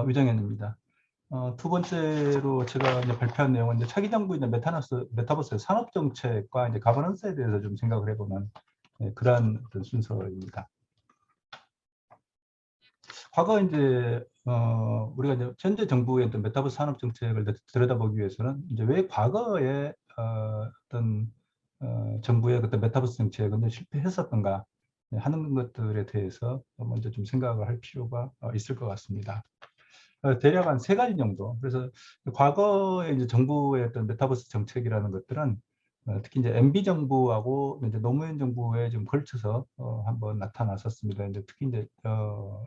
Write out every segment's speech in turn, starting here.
유정현입니다. 두 번째로 제가 이제 발표한 내용은 이제 차기 정부 이제 메타버스 산업 정책과 이제 가버넌스에 대해서 좀 생각을 해보는 그러한 어떤 순서입니다. 과거 이제 우리가 이제 현재 정부의 어떤 메타버스 산업 정책을 들여다보기 위해서는 이제 왜 과거에 어떤 정부의 어떤 메타버스 정책은 실패했었던가 하는 것들에 대해서 먼저 좀 생각을 할 필요가 있을 것 같습니다. 대략 한 세 가지 정도. 그래서 과거에 이제 정부의 어떤 메타버스 정책이라는 것들은 특히 이제 MB 정부하고 이제 노무현 정부에 좀 걸쳐서 한번 나타났었습니다. 이제 특히 이제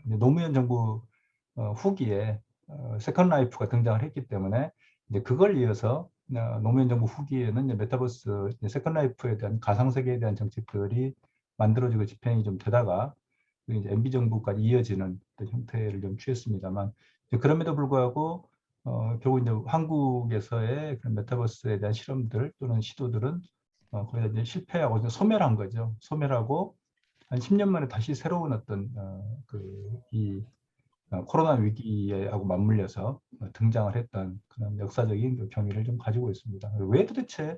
노무현 정부 후기에 세컨 라이프가 등장을 했기 때문에 이제 그걸 이어서 노무현 정부 후기에는 이제 메타버스 세컨 라이프에 대한 가상 세계에 대한 정책들이 만들어지고 집행이 좀 되다가 이제 MB 정부까지 이어지는 형태를 좀 취했습니다만 그럼에도 불구하고 결국 이제 한국에서의 그런 메타버스에 대한 실험들 또는 시도들은 거의 이제 실패하고 이제 소멸한 거죠. 소멸하고 한 10년 만에 다시 새로운 어떤 이 코로나 위기하고 맞물려서 등장을 했던 그런 역사적인 그 경위를 좀 가지고 있습니다. 왜 도대체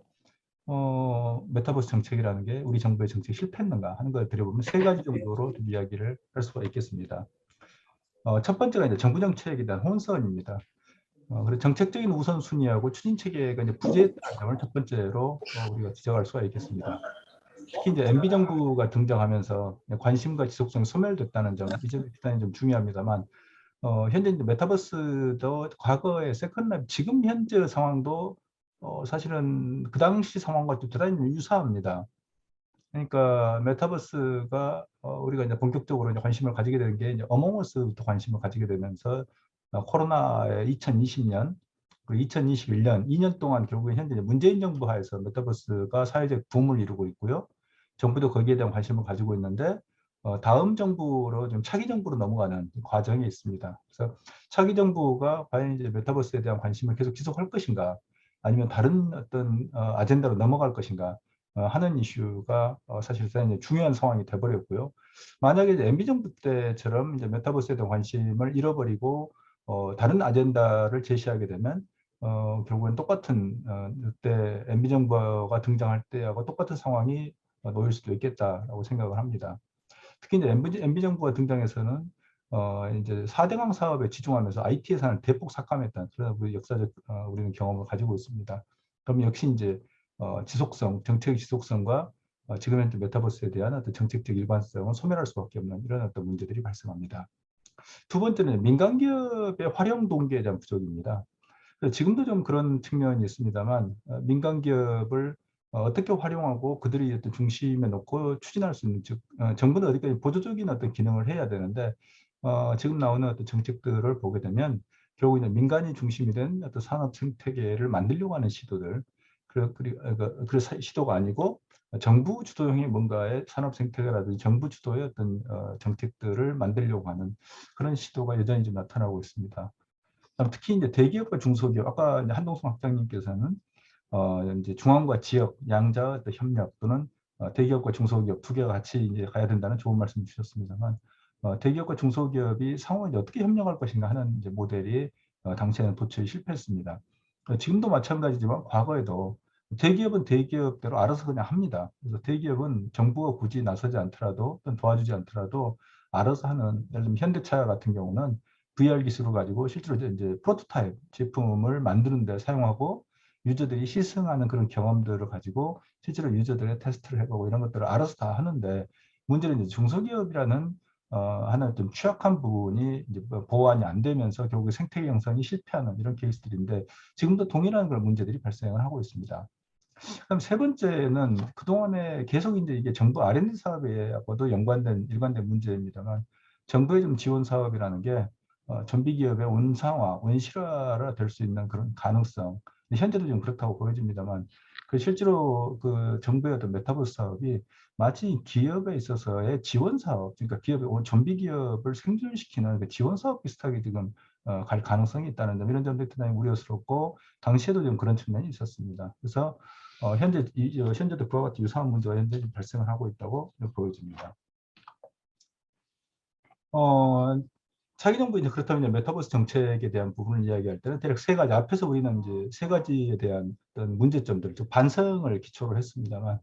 메타버스 정책이라는 게 우리 정부의 정책이 실패했는가 하는 걸 들여보면 세 가지 정도로 좀 이야기를 할 수가 있겠습니다. 첫 번째가 이제 정부 정책에 대한 혼선입니다. 그리고 정책적인 우선순위하고 추진 체계가 이제 부재했다는 점을 첫 번째로 우리가 지적할 수가 있겠습니다. 특히 이제 MB 정부가 등장하면서 관심과 지속성이 소멸됐다는 점, 이 점이 대단히 좀 중요합니다만, 현재 이제 메타버스도 과거의 세컨라이프, 지금 현재 상황도 사실은 그 당시 상황과 좀 대단히 유사합니다. 그러니까 메타버스가 우리가 이제 본격적으로 이제 관심을 가지게 된 게 이제 어몽어스부터 관심을 가지게 되면서 코로나의 2020년, 그 2021년 2년 동안 결국에 현재 문재인 정부 하에서 메타버스가 사회적 붐을 이루고 있고요. 정부도 거기에 대한 관심을 가지고 있는데 다음 정부로 좀 차기 정부로 넘어가는 과정이 있습니다. 그래서 차기 정부가 과연 이제 메타버스에 대한 관심을 계속 지속할 것인가, 아니면 다른 어떤 아젠다로 넘어갈 것인가 하는 이슈가 사실상 이제 중요한 상황이 돼버렸고요. 만약에 이제 MB 정부 때처럼 이제 메타버스에 대한 관심을 잃어버리고 다른 아젠다를 제시하게 되면 결국엔 똑같은 그때 MB 정부가 등장할 때하고 똑같은 상황이 놓일 수도 있겠다라고 생각을 합니다. 특히 이제 MB 정부가 등장해서는 이제 4대강 사업에 집중하면서 IT 예산을 대폭 삭감했다는 그런 역사적 우리는 경험을 가지고 있습니다. 그럼 역시 이제 지속성, 정책의 지속성과 지금 현재 메타버스에 대한 어떤 정책적 일관성은 소멸할 수밖에 없는 이런 어떤 문제들이 발생합니다. 두 번째는 민간 기업의 활용 동기에 대한 부족입니다. 지금도 좀 그런 측면이 있습니다만 민간 기업을 어떻게 활용하고 그들이 어떤 중심에 놓고 추진할 수 있는, 즉 정부는 어디까지 보조적인 어떤 기능을 해야 되는데 지금 나오는 어떤 정책들을 보게 되면 결국 이제 민간이 중심이 된 어떤 산업 생태계를 만들려고 하는 시도들, 그 시도가 아니고 정부 주도형의 뭔가의 산업 생태계라든지 정부 주도의 어떤 정책들을 만들려고 하는 그런 시도가 여전히 좀 나타나고 있습니다. 특히 이제 대기업과 중소기업, 아까 이제 한동숙 학장님께서는 이제 중앙과 지역 양자 협력 또는 대기업과 중소기업 두 개가 같이 이제 가야 된다는 좋은 말씀 주셨습니다만, 대기업과 중소기업이 상호 이제 어떻게 협력할 것인가 하는 이제 모델이 당시에는 도출이 실패했습니다. 지금도 마찬가지지만 과거에도 대기업은 대기업대로 알아서 그냥 합니다. 그래서 대기업은 정부가 굳이 나서지 않더라도 또는 도와주지 않더라도 알아서 하는, 예를 들면 현대차 같은 경우는 VR 기술을 가지고 실제로 이제 프로토타입 제품을 만드는 데 사용하고 유저들이 시승하는 그런 경험들을 가지고 실제로 유저들의 테스트를 해보고 이런 것들을 알아서 다 하는데, 문제는 이제 중소기업이라는 하나 좀 취약한 부분이 이제 보완이 안 되면서 결국 생태계 형성이 실패하는 이런 케이스들인데, 지금도 동일한 그런 문제들이 발생을 하고 있습니다. 그럼 세 번째는 그동안에 계속 이제 이게 정부 R&D 사업하고도 연관된 일관된 문제입니다만, 정부의 좀 지원 사업이라는 게 좀비 기업의 원상화, 원실화가 될 수 있는 그런 가능성, 현재도 좀 그렇다고 보여집니다만, 그 실제로 그 정부의 어떤 메타버스 사업이 마치 기업에 있어서의 지원 사업, 그러니까 기업의 좀비 기업을 생존시키는 그 지원 사업 비슷하게 지금 갈 가능성이 있다는 점, 이런 점도 대단히 우려스럽고 당시에도 좀 그런 측면이 있었습니다. 그래서 현재도 그와 같은 유사한 문제가 현재 발생을 하고 있다고 보여집니다. 차기 정부 이제 그렇다면 이제 메타버스 정책에 대한 부분을 이야기할 때는 대략 세 가지, 앞에서 우리는 이제 세 가지에 대한 어떤 문제점들, 즉 반성을 기초로 했습니다만,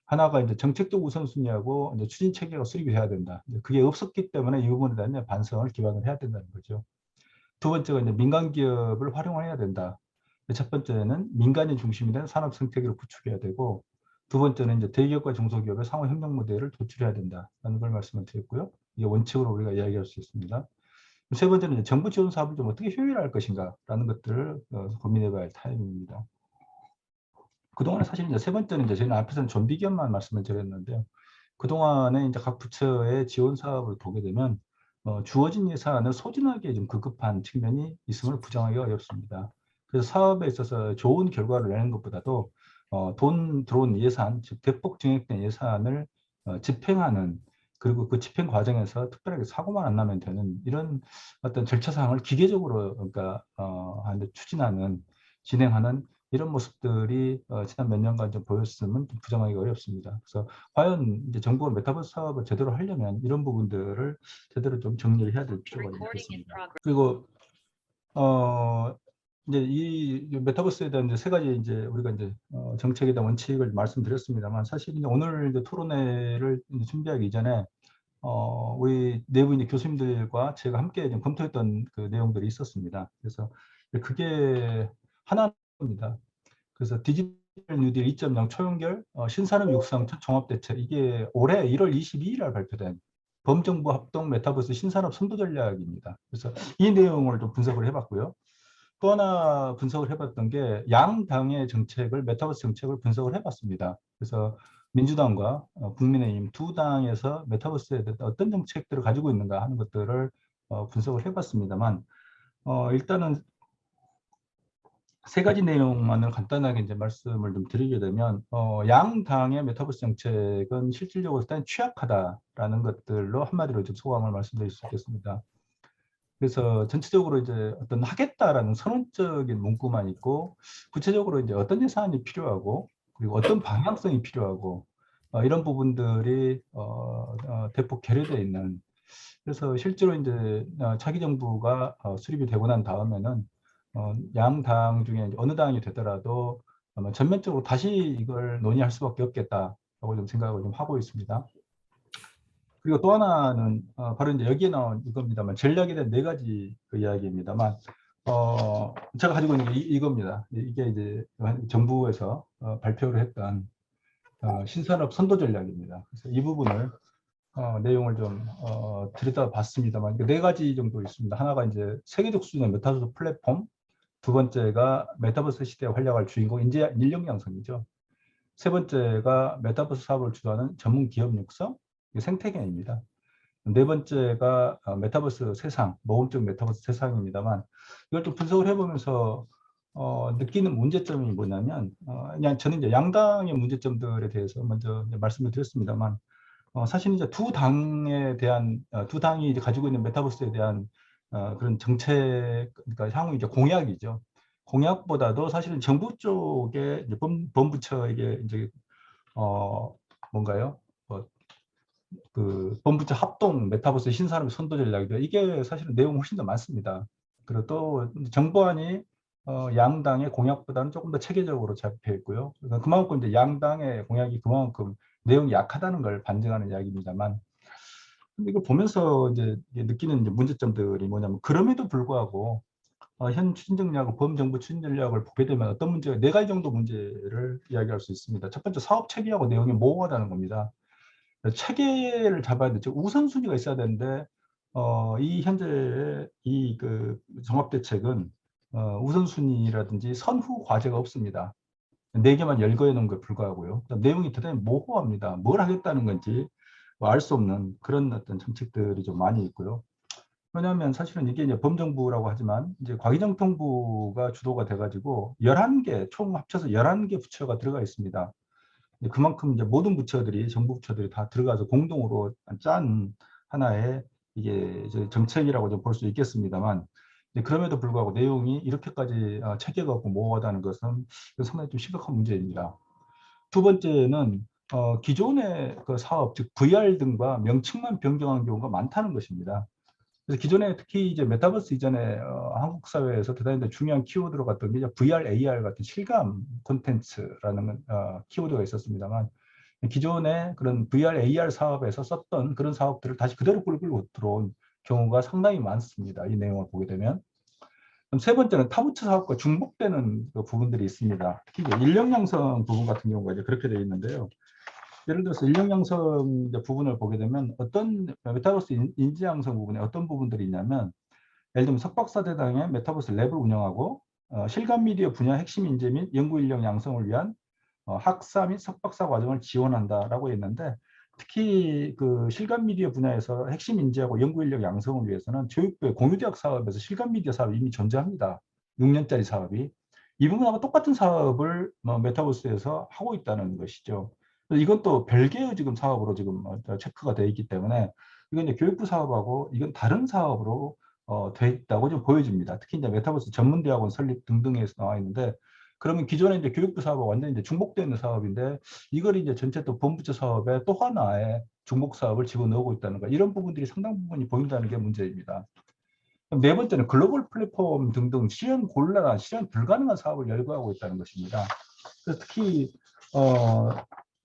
하나가 이제 정책적 우선순위하고 이제 추진 체계가 수립이 돼야 된다. 그게 없었기 때문에 이 부분에 대한 반성을 기반을 해야 된다는 거죠. 두 번째가 이제 민간 기업을 활용해야 된다. 첫 번째는 민간이 중심이 된 산업 생태계를 구축해야 되고, 두 번째는 이제 대기업과 중소기업의 상호 협력 모델을 도출해야 된다라는 걸 말씀을 드렸고요. 이게 원칙으로 우리가 이야기할 수 있습니다. 세 번째는 이제 정부 지원 사업을 좀 어떻게 효율화할 것인가라는 것들을 고민해봐야 할 타임입니다. 그동안에 사실 이제 세 번째는 이제 저희는 앞에서는 좀비 기업만 말씀을 드렸는데요. 그동안에 이제 각 부처의 지원 사업을 보게 되면 주어진 예산을 소진하기에 좀 급급한 측면이 있음을 부정하기가 어렵습니다. 그래서 사업에 있어서 좋은 결과를 내는 것보다도 돈 들어온 예산, 즉 대폭 증액된 예산을 집행하는, 그리고 그 집행 과정에서 특별하게 사고만 안 나면 되는 이런 어떤 절차 사항을 기계적으로 그러니까 추진하는, 진행하는 이런 모습들이 지난 몇 년간 좀 보였으면 좀 부정하기가 어렵습니다. 그래서 과연 이제 정부가 메타버스 사업을 제대로 하려면 이런 부분들을 제대로 좀 정리를 해야 될 필요가 있겠습니다. 그리고 이제 이 메타버스에 대한 이제 세 가지 이제 우리가 이제 정책에 대한 원칙을 말씀드렸습니다만, 사실 이제 오늘 이제 토론회를 이제 준비하기 이전에 우리 내부 이제 교수님들과 제가 함께 좀 검토했던 그 내용들이 있었습니다. 그래서 그게 하나입니다. 그래서 디지털 뉴딜 2.0 초연결 신산업 육성 첫 종합대책, 이게 올해 1월 22일 날 발표된 범정부 합동 메타버스 신산업 선도 전략입니다. 그래서 이 내용을 좀 분석을 해봤고요. 또 하나 분석을 해봤던 게 양당의 정책을, 메타버스 정책을 분석을 해봤습니다. 그래서 민주당과 국민의힘 두 당에서 메타버스에 대해 어떤 정책들을 가지고 있는가 하는 것들을 분석을 해봤습니다만, 일단은 세 가지 내용만을 간단하게 이제 말씀을 좀 드리게 되면, 양당의 메타버스 정책은 실질적으로 일단 취약하다라는 것들로 한마디로 좀 소감을 말씀드릴 수 있겠습니다. 그래서 전체적으로 이제 어떤 하겠다라는 선언적인 문구만 있고, 구체적으로 이제 어떤 예산이 필요하고, 그리고 어떤 방향성이 필요하고, 이런 부분들이 대폭 결여되어 있는. 그래서 실제로 이제 차기 정부가 수립이 되고 난 다음에는 양당 중에 어느 당이 되더라도 아마 전면적으로 다시 이걸 논의할 수밖에 없겠다라고 좀 생각을 좀 하고 있습니다. 그리고 또 하나는 바로 이제 여기에 나온 이겁니다만, 전략에 대한 네 가지 그 이야기입니다만, 제가 가지고 있는 게 이겁니다. 이게 이제 정부에서 발표를 했던 신산업 선도 전략입니다. 그래서 이 부분을 내용을 좀 들여다봤습니다만, 네 가지 정도 있습니다. 하나가 이제 세계적 수준의 메타버스 플랫폼, 두 번째가 메타버스 시대에 활약할 주인공 인력 양성이죠. 세 번째가 메타버스 사업을 주도하는 전문 기업 육성, 생태계입니다. 네 번째가 메타버스 세상, 모험적 메타버스 세상입니다만, 이걸 좀 분석을 해보면서 느끼는 문제점이 뭐냐면, 그냥 저는 이제 양당의 문제점들에 대해서 먼저 이제 말씀을 드렸습니다만, 사실 이제 두 당에 대한 두 당이 이제 가지고 있는 메타버스에 대한 그런 정책, 그러니까 향후 이제 공약이죠. 공약보다도 사실은 정부 쪽에 이제 범부처에게 이제 뭔가요? 그 범부처 합동 메타버스 신산업 선도 전략이다. 이게 사실은 내용 훨씬 더 많습니다. 그리고 또 정부안이 양당의 공약보다는 조금 더 체계적으로 잡혀 있고요. 그만큼 이제 양당의 공약이 그만큼 내용이 약하다는 걸 반증하는 이야기입니다만, 근데 이걸 보면서 이제 느끼는 이제 문제점들이 뭐냐면, 그럼에도 불구하고 현 추진 전략을, 범정부 추진 전략을 보게 되면 어떤 문제가, 네 가지 정도 문제를 이야기할 수 있습니다. 첫 번째, 사업 체계하고 내용이 모호하다는 겁니다. 체계를 잡아야 되죠. 우선순위가 있어야 되는데 이 현재 이 그 종합대책은 우선순위라든지 선후 과제가 없습니다. 네 개만 열거해 놓은 것에 불과하고요. 내용이 대단히 모호합니다. 뭘 하겠다는 건지 알 수 없는 그런 어떤 정책들이 좀 많이 있고요. 왜냐하면 사실은 이게 이제 범정부라고 하지만 이제 과기정통부가 주도가 돼가지고 11개, 총 합쳐서 11개 부처가 들어가 있습니다. 그만큼 이제 모든 부처들이, 정부 부처들이 다 들어가서 공동으로 짠 하나의 이게 이제 정책이라고 좀 볼 수 있겠습니다만, 그럼에도 불구하고 내용이 이렇게까지 체계가 없고 모호하다는 것은 상당히 좀 심각한 문제입니다. 두 번째는 기존의 그 사업, 즉 VR 등과 명칭만 변경한 경우가 많다는 것입니다. 그래서 기존에 특히 이제 메타버스 이전에 한국 사회에서 대단히 중요한 키워드로 갔던 게 이제 VR, AR 같은 실감 콘텐츠라는 키워드가 있었습니다만 기존에 그런 VR, AR 사업에서 썼던 그런 사업들을 다시 그대로 끌고 들어온 경우가 상당히 많습니다. 이 내용을 보게 되면. 그럼 세 번째는 타부처 사업과 중복되는 그 부분들이 있습니다. 특히 이제 인력 양성 부분 같은 경우가 이제 그렇게 되어 있는데요. 예를 들어서 인력 양성 부분을 보게 되면 어떤 메타버스 인지 양성 부분에 어떤 부분들이 있냐면 예를 들면 석박사대당의 메타버스 랩을 운영하고 실감 미디어 분야 핵심 인재 및 연구 인력 양성을 위한 학사 및 석박사 과정을 지원한다라고 했는데 특히 그 실감 미디어 분야에서 핵심 인재하고 연구 인력 양성을 위해서는 교육부의 공유대학 사업에서 실감 미디어 사업이 이미 존재합니다. 6년짜리 사업이. 이 부분하고 똑같은 사업을 메타버스에서 하고 있다는 것이죠. 이건 또 별개의 지금 사업으로 지금 체크가 되어 있기 때문에 이건 이제 교육부 사업하고 이건 다른 사업으로 돼 있다고 좀 보여집니다. 특히 이제 메타버스 전문대학원 설립 등등에서 나와 있는데 그러면 기존에 이제 교육부 사업과 완전히 이제 중복되어 있는 사업인데 이걸 이제 전체 또 본부처 사업에 또 하나의 중복 사업을 집어넣고 있다는 거 이런 부분들이 상당 부분이 보인다는 게 문제입니다. 네 번째는 글로벌 플랫폼 등등 실현 곤란한 실현 불가능한 사업을 열거하고 있다는 것입니다. 그래서 특히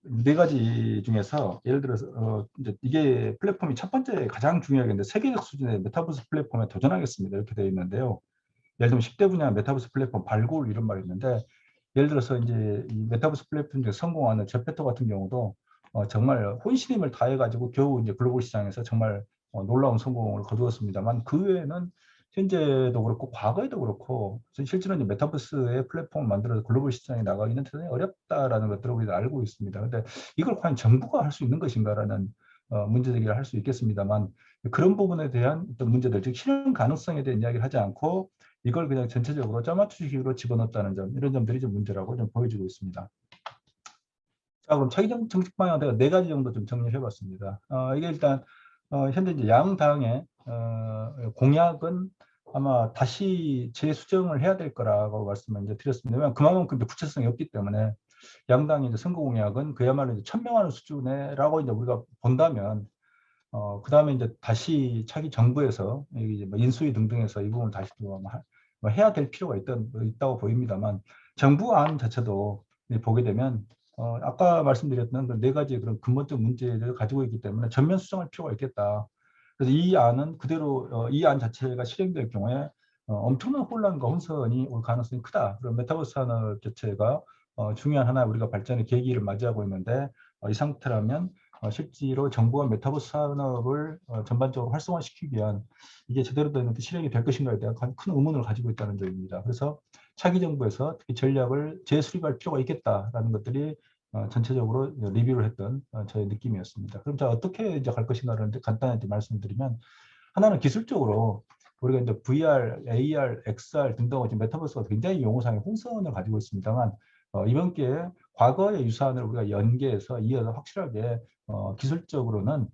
네 가지 중에서 예를 들어서 이제 이게 플랫폼이 첫 번째 가장 중요하겠는데 세계적 수준의 메타버스 플랫폼에 도전하겠습니다. 이렇게 되어 있는데요. 예를 들면 10대 분야 메타버스 플랫폼 발굴 이런 말이 있는데 예를 들어서 이제 이 메타버스 플랫폼 중에 성공하는 제페토 같은 경우도 정말 혼신 힘을 다해가지고 겨우 이제 글로벌 시장에서 정말 놀라운 성공을 거두었습니다만 그 외에는 현재도 그렇고 과거에도 그렇고 실제로 이제 메타버스의 플랫폼을 만들어서 글로벌 시장에 나가기는 대단히 어렵다라는 것들을 우리가 알고 있습니다. 근데 이걸 과연 정부가 할 수 있는 것인가라는 문제 제기를 할 수 있겠습니다만 그런 부분에 대한 어떤 문제들, 즉 실현 가능성에 대한 이야기를 하지 않고 이걸 그냥 전체적으로 짜맞추기로 집어넣었다는 점, 이런 점들이 좀 문제라고 좀 보여지고 있습니다. 자, 그럼 차기 정책 방향 내가 네 가지 정도 좀 정리해 봤습니다. 이게 일단 현재 이제 양당의 공약은 아마 다시 재수정을 해야 될 거라고 말씀을 이제 드렸습니다. 왜냐하면 그만큼 구체성이 없기 때문에 양당의 이제 선거 공약은 그야말로 이제 천명하는 수준에라고 이제 우리가 본다면 그 다음에 이제 다시 차기 정부에서 이제 뭐 인수위 등등에서 이 부분을 다시 또 뭐 해야 될 필요가 있다고 보입니다만 정부 안 자체도 보게 되면 아까 말씀드렸던 그 네 가지 그런 근본적 문제를 가지고 있기 때문에 전면 수정할 필요가 있겠다. 그래서 이 안은 그대로 이 안 자체가 실행될 경우에 엄청난 혼란과 혼선이 올 가능성이 크다. 그럼 메타버스 산업 자체가 중요한 하나 우리가 발전의 계기를 맞이하고 있는데 이 상태라면 실제로 정부가 메타버스 산업을 전반적으로 활성화시키기 위한 이게 제대로 된 실행이 될 것인가에 대한 큰 의문을 가지고 있다는 점입니다. 그래서 차기 정부에서 특히 전략을 재수립할 필요가 있겠다라는 것들이 전체적으로 리뷰를 했던 저의 느낌이었습니다. 그럼 자 어떻게 이제 갈 것인가를 간단하게 말씀드리면 하나는 기술적으로 우리가 이제 VR, AR, XR 등등의 메타버스가 굉장히 용어상의 홍성을 가지고 있습니다만 이번 기회에 과거의 유사안을 우리가 연계해서 이어서 확실하게 기술적으로는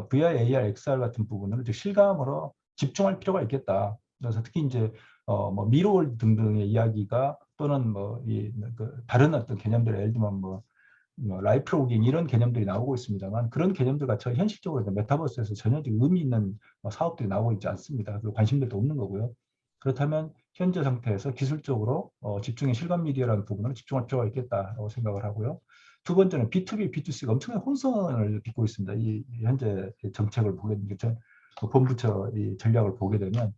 VR, AR, XR 같은 부분을 실감으로 집중할 필요가 있겠다. 그래서 특히 이제 뭐 미로월 등등의 이야기가 또는 그 다른 어떤 개념들 예를 들면 뭐 라이프 로깅 이런 개념들이 나오고 있습니다만 그런 개념들과 현실적으로 메타버스에서 전혀 의미 있는 사업들이 나오고 있지 않습니다. 그리고 관심들도 없는 거고요. 그렇다면 현재 상태에서 기술적으로 집중의 실감 미디어라는 부분을 집중할 필요가 있겠다고 생각을 하고요. 두 번째는 B2B, B2C가 엄청난 혼선을 빚고 있습니다. 이 현재 정책을 보게 되면 본부처 이 전략을 보게 되면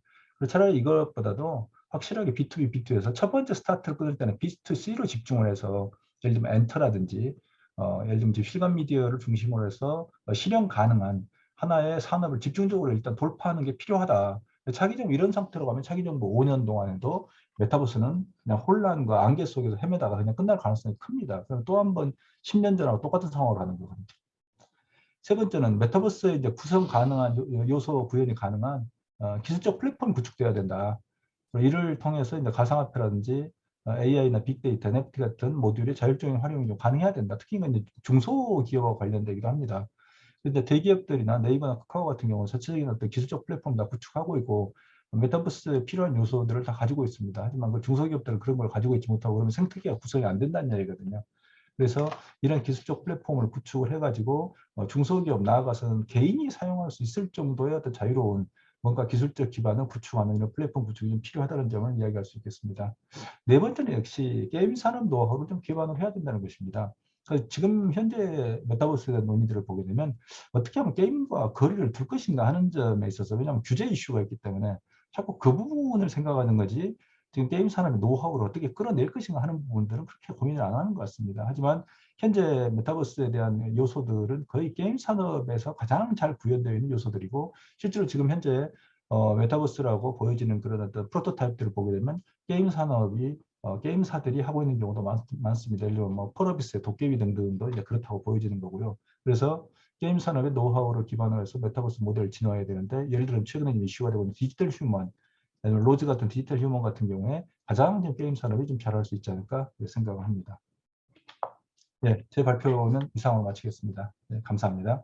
차라리 이것보다도 확실하게 B2B, B2E에서 첫 번째 스타트를 끊을 때는 B2C로 집중을 해서 예를 들면 엔터라든지 예를 들면 실감 미디어를 중심으로 해서 실현 가능한 하나의 산업을 집중적으로 일단 돌파하는 게 필요하다. 차기정부 이런 상태로 가면 차기정부 5년 동안에도 메타버스는 그냥 혼란과 안개 속에서 헤매다가 그냥 끝날 가능성이 큽니다. 그럼 또 한 번 10년 전하고 똑같은 상황으로 가는 거거든요. 세 번째는 메타버스의 이제 구성 가능한 요소 구현이 가능한 기술적 플랫폼이 구축돼야 된다. 이를 통해서 이제 가상화폐라든지 AI나 빅데이터, NFT 같은 모듈의 자율적인 활용이 좀 가능해야 된다. 특히 이제 중소기업과 관련되기도 합니다. 근데 대기업들이나 네이버나 카카오 같은 경우는 전체적인 어떤 기술적 플랫폼 다 구축하고 있고 메타버스에 필요한 요소들을 다 가지고 있습니다. 하지만 그 중소기업들은 그런 걸 가지고 있지 못하고 그러면 생태계가 구성이 안 된다는 얘기거든요. 그래서 이런 기술적 플랫폼을 구축을 해가지고 중소기업 나아가서는 개인이 사용할 수 있을 정도의 어떤 자유로운 뭔가 기술적 기반을 구축하는 이런 플랫폼 구축이 좀 필요하다는 점을 이야기할 수 있겠습니다. 네 번째는 역시 게임 산업 노하우를 좀 기반으로 해야 된다는 것입니다. 지금 현재 메타버스에 대한 논의들을 보게 되면 어떻게 하면 게임과 거리를 둘 것인가 하는 점에 있어서, 왜냐하면 규제 이슈가 있기 때문에 자꾸 그 부분을 생각하는 거지, 지금 게임 산업의 노하우를 어떻게 끌어낼 것인가 하는 부분들은 그렇게 고민을 안 하는 것 같습니다. 하지만 현재 메타버스에 대한 요소들은 거의 게임 산업에서 가장 잘 구현되어 있는 요소들이고, 실제로 지금 현재 메타버스라고 보여지는 그런 어떤 프로토타입들을 보게 되면 게임 산업이 게임사들이 하고 있는 경우도 많습니다. 예를 들어 뭐 펄어비스의 도깨비 등등도 이제 그렇다고 보여지는 거고요. 그래서 게임 산업의 노하우를 기반으로 해서 메타버스 모델을 진화해야 되는데, 예를 들어 최근에 이슈가 되고 있는 디지털 휴먼, 로즈 같은 디지털 휴먼 같은 경우에 가장 게임 산업이 좀 잘할 수 있지 않을까 생각을 합니다. 네, 제 발표는 이상으로 마치겠습니다. 네, 감사합니다.